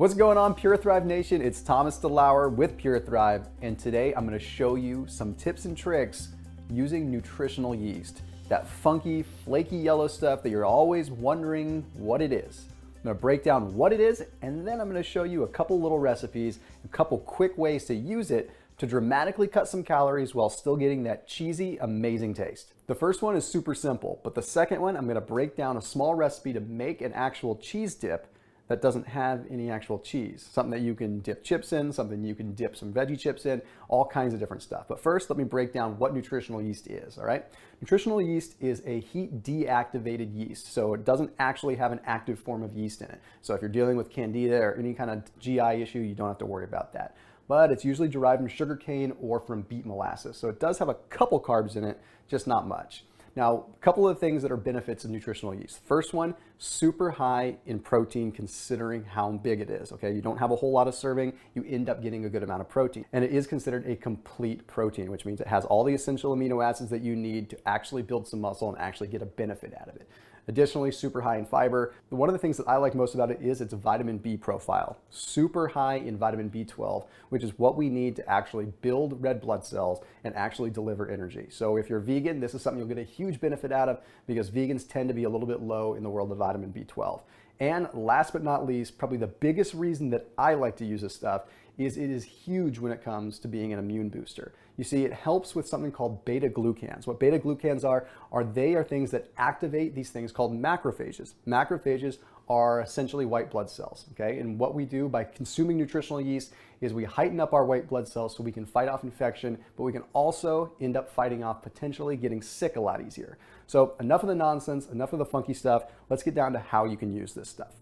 What's going on, PuraTHRIVE Nation? It's Thomas DeLauer with PuraTHRIVE, and today I'm going to show you some tips and tricks using nutritional yeast. That funky, flaky yellow stuff that you're always wondering what it is. I'm going to break down what it is, and then I'm going to show you a couple little recipes, a couple quick ways to use it to dramatically cut some calories while still getting that cheesy, amazing taste. The first one is super simple, but the second one, I'm going to break down a small recipe to make an actual cheese dip that doesn't have any actual cheese. Something that you can dip chips in, something you can dip some veggie chips in, all kinds of different stuff. But first, let me break down what nutritional yeast is, all right? Nutritional yeast is a heat deactivated yeast, so it doesn't actually have an active form of yeast in it. So if you're dealing with candida or any kind of GI issue, you don't have to worry about that. But it's usually derived from sugarcane or from beet molasses. So it does have a couple carbs in it, just not much. Now, a couple of things that are benefits of nutritional yeast. First one, super high in protein considering how big it is, okay? You don't have a whole lot of serving, you end up getting a good amount of protein. And it is considered a complete protein, which means it has all the essential amino acids that you need to actually build some muscle and actually get a benefit out of it. Additionally, super high in fiber. One of the things that I like most about it is its vitamin B profile. Super high in vitamin B12, which is what we need to actually build red blood cells and actually deliver energy. So if you're vegan, this is something you'll get a huge benefit out of because vegans tend to be a little bit low in the world of vitamin B12. And last but not least, probably the biggest reason that I like to use this stuff is it is huge when it comes to being an immune booster. You see, it helps with something called beta glucans. What beta glucans are things that activate these things called macrophages. Macrophages are essentially white blood cells, okay? And what we do by consuming nutritional yeast is we heighten up our white blood cells so we can fight off infection, but we can also end up fighting off potentially getting sick a lot easier. So enough of the nonsense, enough of the funky stuff. Let's get down to how you can use this stuff.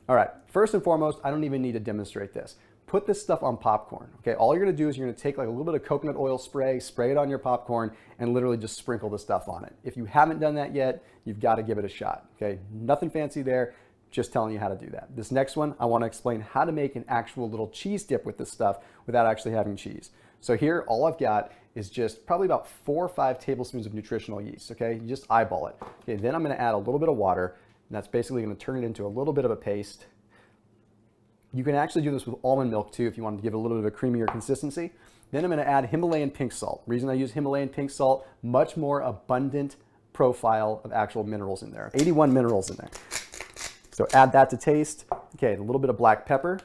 All right, first and foremost, I don't even need to demonstrate this. Put this stuff on popcorn, okay? All you're gonna do is you're gonna take like a little bit of coconut oil spray it on your popcorn, and literally just sprinkle the stuff on it. If you haven't done that yet, you've gotta give it a shot, okay? Nothing fancy there, just telling you how to do that. This next one, I wanna explain how to make an actual little cheese dip with this stuff without actually having cheese. So here, all I've got is just probably about 4 or 5 tablespoons of nutritional yeast, okay? You just eyeball it. Okay, then I'm gonna add a little bit of water, and that's basically gonna turn it into a little bit of a paste. You can actually do this with almond milk too if you wanted to give it a little bit of a creamier consistency. Then I'm going to add Himalayan pink salt. The reason I use Himalayan pink salt, much more abundant profile of actual minerals in there. 81 minerals in there. So add that to taste. Okay, a little bit of black pepper.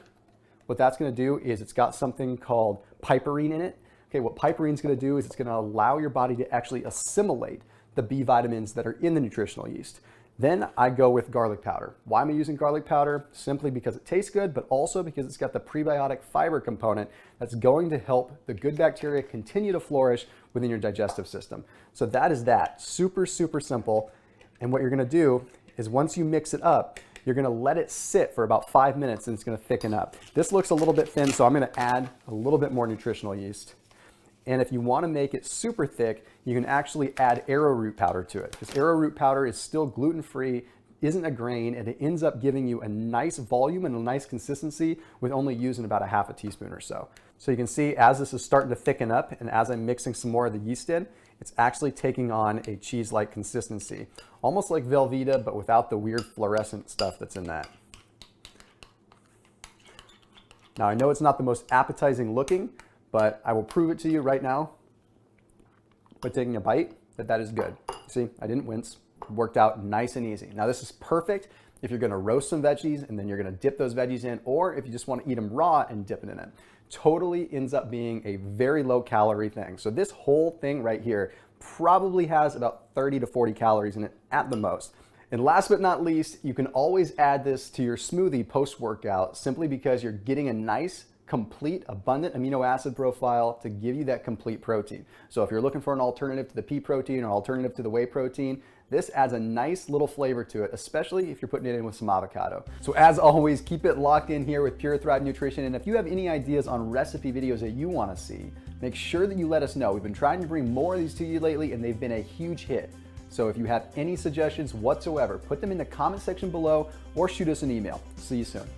What that's going to do is it's got something called piperine in it. Okay, what piperine is going to do is it's going to allow your body to actually assimilate the B vitamins that are in the nutritional yeast. Then I go with garlic powder. Why am I using garlic powder? Simply because it tastes good, but also because it's got the prebiotic fiber component that's going to help the good bacteria continue to flourish within your digestive system. So that is that. Super, super simple. And what you're gonna do is once you mix it up, you're gonna let it sit for about 5 minutes and it's gonna thicken up. This looks a little bit thin, so I'm gonna add a little bit more nutritional yeast. And if you want to make it super thick, you can actually add arrowroot powder to it. Because arrowroot powder is still gluten-free, isn't a grain, and it ends up giving you a nice volume and a nice consistency with only using about a half a teaspoon or so. So you can see as this is starting to thicken up and as I'm mixing some more of the yeast in, it's actually taking on a cheese-like consistency. Almost like Velveeta, but without the weird fluorescent stuff that's in that. Now I know it's not the most appetizing looking, but I will prove it to you right now by taking a bite that is good. See, I didn't wince. It worked out nice and easy. Now this is perfect if you're gonna roast some veggies and then you're gonna dip those veggies in, or if you just wanna eat them raw and dip it in it. Totally ends up being a very low calorie thing. So this whole thing right here probably has about 30 to 40 calories in it at the most. And last but not least, you can always add this to your smoothie post-workout simply because you're getting a nice, complete, abundant amino acid profile to give you that complete protein. So if you're looking for an alternative to the pea protein or alternative to the whey protein, this adds a nice little flavor to it, especially if you're putting it in with some avocado. So as always, keep it locked in here with PuraTHRIVE Nutrition. And if you have any ideas on recipe videos that you want to see, make sure that you let us know. We've been trying to bring more of these to you lately and they've been a huge hit. So if you have any suggestions whatsoever, put them in the comment section below or shoot us an email. See you soon.